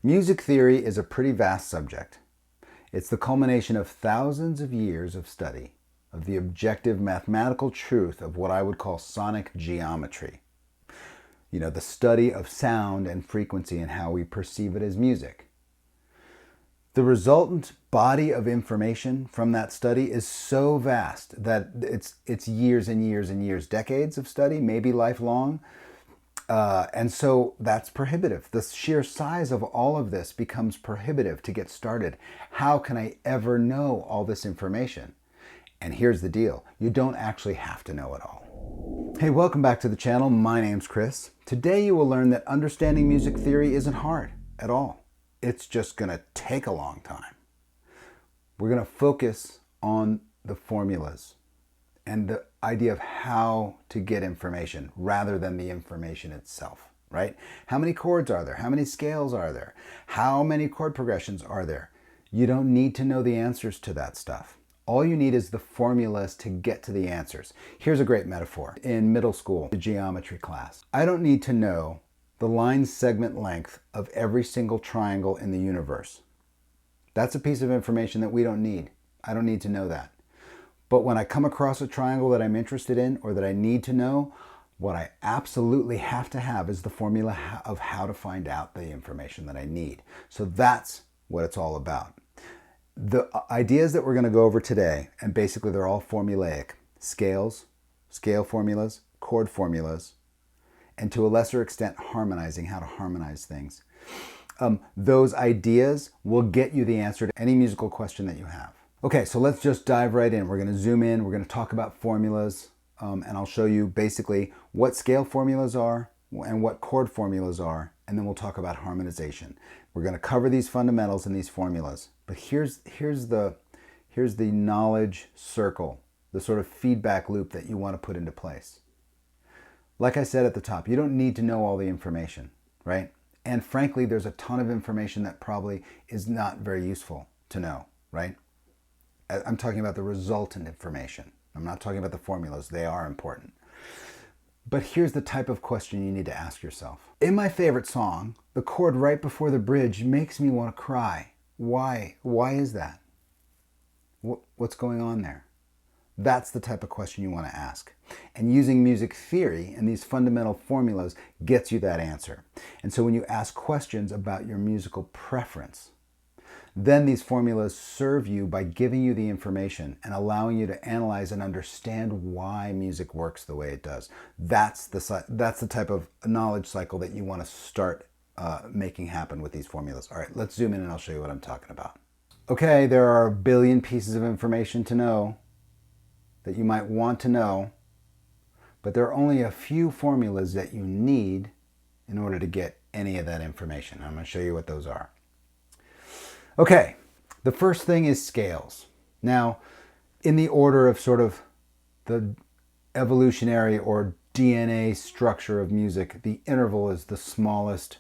Music theory is a pretty vast subject. It's the culmination of thousands of years of study of the objective mathematical truth of what I would call sonic geometry. You know, the study of sound and frequency and how we perceive it as music. The resultant body of information from that study is so vast that it's years and years and years, decades of study, maybe lifelong. And so that's prohibitive. The sheer size of all of this becomes prohibitive to get started. How can I ever know all this information? And here's the deal. You don't actually have to know it all. Hey, welcome back to the channel. My name's Chris. Today you will learn that understanding music theory isn't hard at all. It's just going to take a long time. We're going to focus on the formulas and the idea of how to get information rather than the information itself, right? How many chords are there? How many scales are there? How many chord progressions are there? You don't need to know the answers to that stuff. All you need is the formulas to get to the answers. Here's a great metaphor. In middle school, the geometry class, I don't need to know the line segment length of every single triangle in the universe. That's a piece of information that we don't need. I don't need to know that. But when I come across a triangle that I'm interested in or that I need to know, what I absolutely have to have is the formula of how to find out the information that I need. So that's what it's all about. The ideas that we're going to go over today, and basically they're all formulaic: scales, scale formulas, chord formulas, and to a lesser extent harmonizing, how to harmonize things. Those ideas will get you the answer to any musical question that you have. Okay, so let's just dive right in. We're going to zoom in, we're going to talk about formulas, and I'll show you basically what scale formulas are and what chord formulas are, and then we'll talk about harmonization. We're going to cover these fundamentals and these formulas, but here's the knowledge circle, the sort of feedback loop that you want to put into place. Like I said at the top, you don't need to know all the information, right? And frankly, there's a ton of information that probably is not very useful to know, right? I'm talking about the resultant information. I'm not talking about the formulas. They are important. But here's the type of question you need to ask yourself. In my favorite song, the chord right before the bridge makes me want to cry. Why? Why is that? What's going on there? That's the type of question you want to ask. And using music theory and these fundamental formulas gets you that answer. And so when you ask questions about your musical preference, then these formulas serve you by giving you the information and allowing you to analyze and understand why music works the way it does. That's the type of knowledge cycle that you want to start making happen with these formulas. All right, let's zoom in and I'll show you what I'm talking about. Okay, there are a billion pieces of information to know that you might want to know, but there are only a few formulas that you need in order to get any of that information. I'm going to show you what those are. Okay, the first thing is scales. Now, in the order of sort of the evolutionary or DNA structure of music, the interval is the smallest,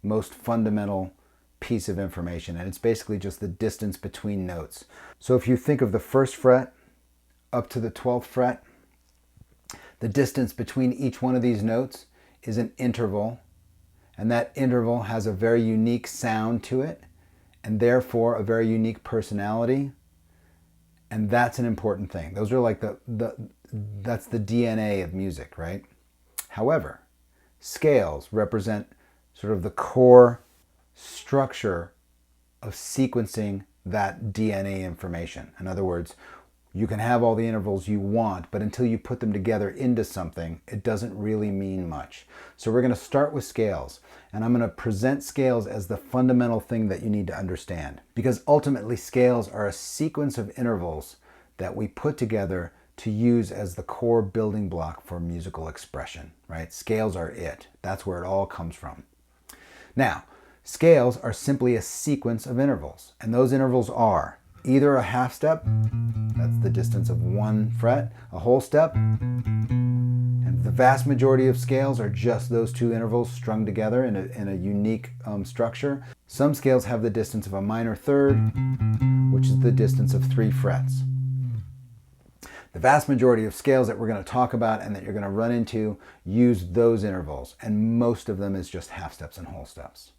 most fundamental piece of information, and it's basically just the distance between notes. So if you think of the first fret up to the 12th fret, the distance between each one of these notes is an interval, and that interval has a very unique sound to it, and therefore a very unique personality, and that's an important thing. Those are like that's the DNA of music, right? However, scales represent sort of the core structure of sequencing that DNA information. In other words, you can have all the intervals you want, but until you put them together into something, it doesn't really mean much. So we're going to start with scales, and I'm going to present scales as the fundamental thing that you need to understand, because ultimately scales are a sequence of intervals that we put together to use as the core building block for musical expression, right? Scales are it. That's where it all comes from. Now, scales are simply a sequence of intervals, and those intervals are either a half step, that's the distance of one fret, a whole step, and the vast majority of scales are just those two intervals strung together in a unique structure. Some scales have the distance of a minor third, which is the distance of 3 frets. The vast majority of scales that we're going to talk about and that you're going to run into use those intervals, and most of them is just half steps and whole steps.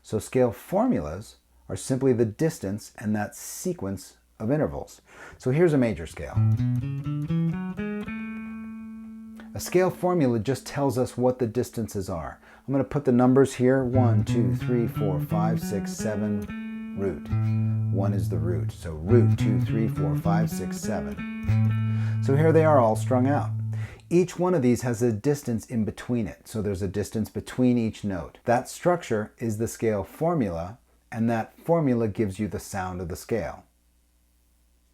So scale formulas are simply the distance and that sequence of intervals. So here's a major scale. A scale formula just tells us what the distances are. I'm going to put the numbers here, 1, 2, 3, 4, 5, 6, 7, root. 1 is the root, so root 2, 3, 4, 5, 6, 7. So here they are all strung out. Each one of these has a distance in between it, so there's a distance between each note. That structure is the scale formula, and that formula gives you the sound of the scale.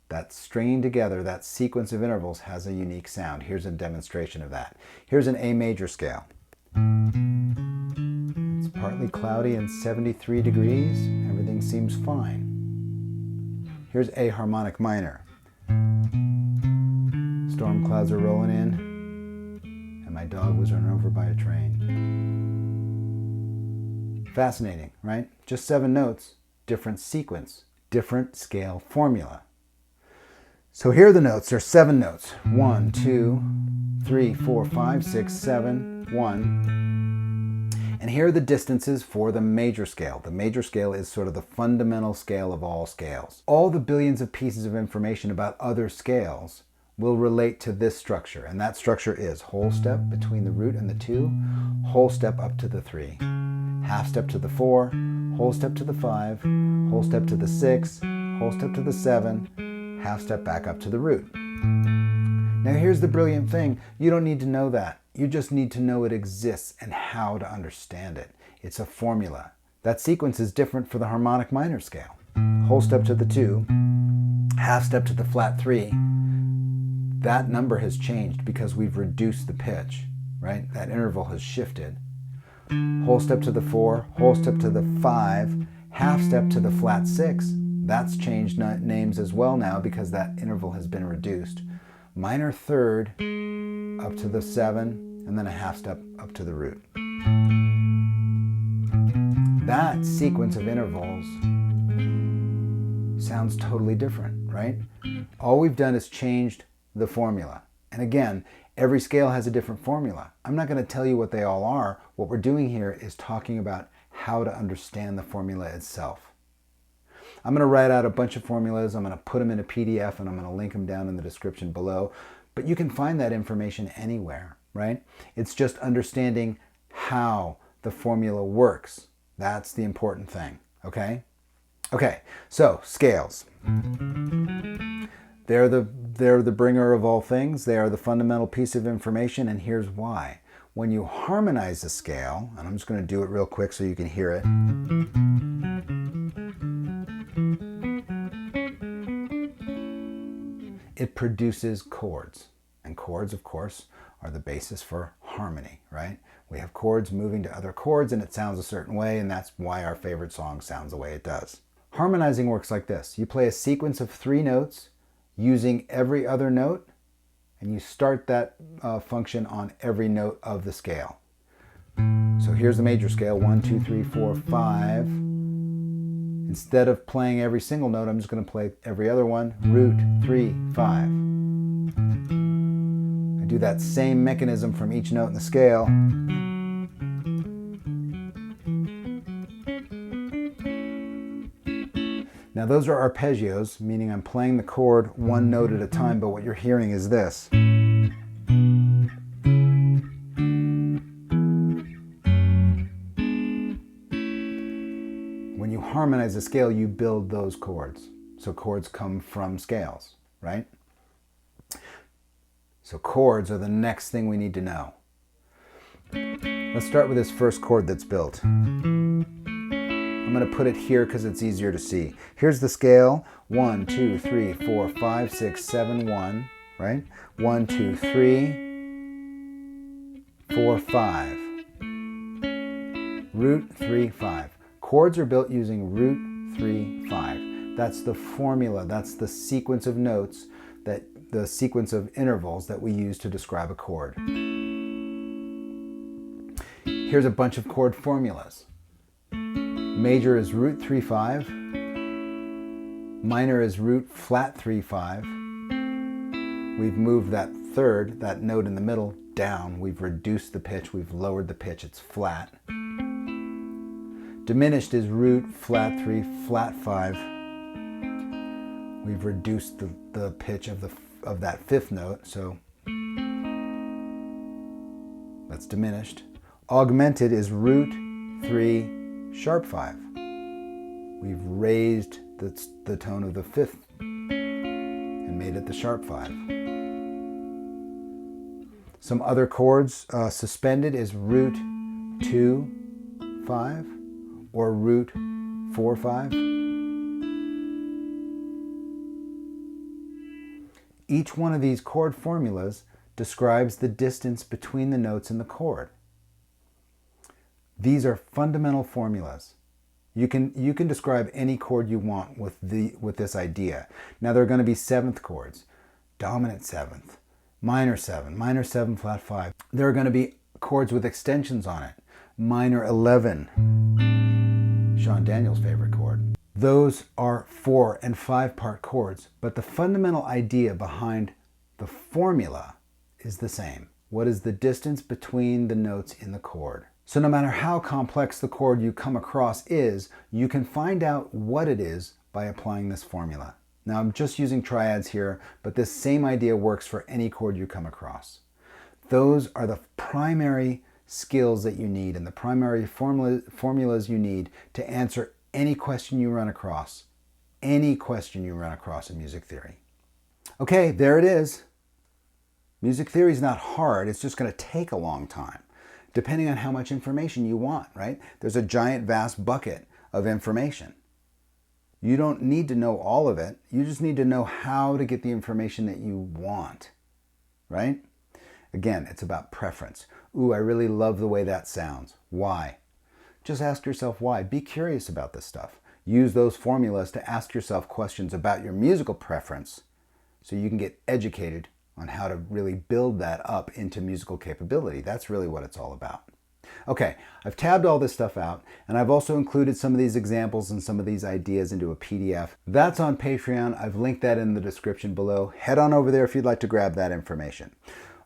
That stringing together, that sequence of intervals has a unique sound. Here's a demonstration of that. Here's an A major scale. It's partly cloudy and 73 degrees. Everything seems fine. Here's A harmonic minor. Storm clouds are rolling in, and my dog was run over by a train. Fascinating, right? Just 7 notes, different sequence, different scale formula. So here are the notes. There are 7 notes. 1, 2, 3, 4, 5, 6, 7, 1. And here are the distances for the major scale. The major scale is sort of the fundamental scale of all scales. All the billions of pieces of information about other scales will relate to this structure. And that structure is whole step between the root and the 2, whole step up to the 3, half step to the 4, whole step to the 5, whole step to the 6, whole step to the 7, half step back up to the root. Now here's the brilliant thing. You don't need to know that. You just need to know it exists and how to understand it. It's a formula. That sequence is different for the harmonic minor scale. Whole step to the 2, half step to the flat 3. That number has changed because we've reduced the pitch, right? That interval has shifted. Whole step to the 4, whole step to the 5, half step to the flat 6. That's changed names as well now because that interval has been reduced. Minor third up to the 7, and then a half step up to the root. That sequence of intervals sounds totally different, right? All we've done is changed the formula. And again, every scale has a different formula. I'm not going to tell you what they all are. What we're doing here is talking about how to understand the formula itself. I'm going to write out a bunch of formulas. I'm going to put them in a PDF and I'm going to link them down in the description below. But you can find that information anywhere, right? It's just understanding how the formula works. That's the important thing, okay? Okay, so scales. They're the bringer of all things. They are the fundamental piece of information, and here's why. When you harmonize a scale, and I'm just going to do it real quick so you can hear it. It produces chords. And chords, of course, are the basis for harmony, right? We have chords moving to other chords and it sounds a certain way, and that's why our favorite song sounds the way it does. Harmonizing works like this. You play a sequence of 3 notes using every other note, and you start that function on every note of the scale. So here's the major scale, 1, 2, 3, 4, 5. Instead of playing every single note, I'm just going to play every other one. Root, 3, 5. I do that same mechanism from each note in the scale. Now those are arpeggios, meaning I'm playing the chord one note at a time, but what you're hearing is this. When you harmonize a scale, you build those chords. So chords come from scales, right? So chords are the next thing we need to know. Let's start with this first chord that's built. I'm going to put it here because it's easier to see. Here's the scale. 1, 2, 3, 4, 5, 6, 7, 1, right? 1, 2, 3, 4, 5. Root, 3, 5. Chords are built using root, 3, 5. That's the formula. That's the sequence of notes, the sequence of intervals that we use to describe a chord. Here's a bunch of chord formulas. Major is root 3, 5. Minor is root flat 3, 5. We've moved that third, that note in the middle, down. We've reduced the pitch. We've lowered the pitch. It's flat. Diminished is root, flat 3, flat 5. We've reduced the pitch of that fifth note, so that's diminished. Augmented is root 3, sharp 5. We've raised the tone of the fifth and made it the sharp 5. Some other chords, suspended is root 2, 5 or root 4, 5. Each one of these chord formulas describes the distance between the notes in the chord. These are fundamental formulas. You can describe any chord you want with this idea. Now there are going to be seventh chords, dominant seventh, minor 7 flat 5. There are going to be chords with extensions on it, minor 11, Sean Daniel's favorite chord. Those are 4 and 5 part chords, but the fundamental idea behind the formula is the same. What is the distance between the notes in the chord? So no matter how complex the chord you come across is, you can find out what it is by applying this formula. Now I'm just using triads here, but this same idea works for any chord you come across. Those are the primary skills that you need and the primary formulas you need to answer any question you run across. Any question you run across in music theory. Okay, there it is. Music theory is not hard, it's just going to take a long time, depending on how much information you want, right? There's a giant, vast bucket of information. You don't need to know all of it. You just need to know how to get the information that you want, right? Again, it's about preference. Ooh, I really love the way that sounds. Why? Just ask yourself why. Be curious about this stuff. Use those formulas to ask yourself questions about your musical preference so you can get educated on how to really build that up into musical capability. That's really what it's all about. Okay, I've tabbed all this stuff out, and I've also included some of these examples and some of these ideas into a PDF. That's on Patreon. I've linked that in the description below. Head on over there if you'd like to grab that information.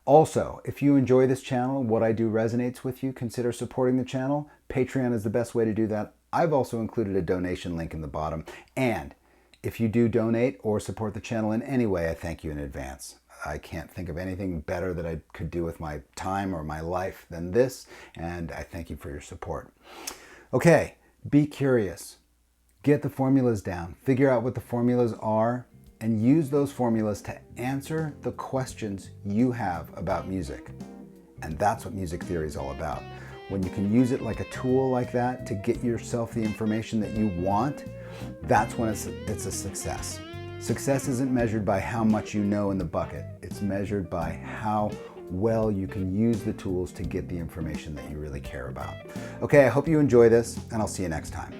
Also, if you enjoy this channel, what I do resonates with you, consider supporting the channel. Patreon is the best way to do that. I've also included a donation link in the bottom. And if you do donate or support the channel in any way, I thank you in advance. I can't think of anything better that I could do with my time or my life than this, and I thank you for your support. Okay, be curious. Get the formulas down. Figure out what the formulas are and use those formulas to answer the questions you have about music. And that's what music theory is all about. When you can use it like a tool like that to get yourself the information that you want, that's when it's a success. Success isn't measured by how much you know in the bucket. It's measured by how well you can use the tools to get the information that you really care about. Okay, I hope you enjoy this, and I'll see you next time.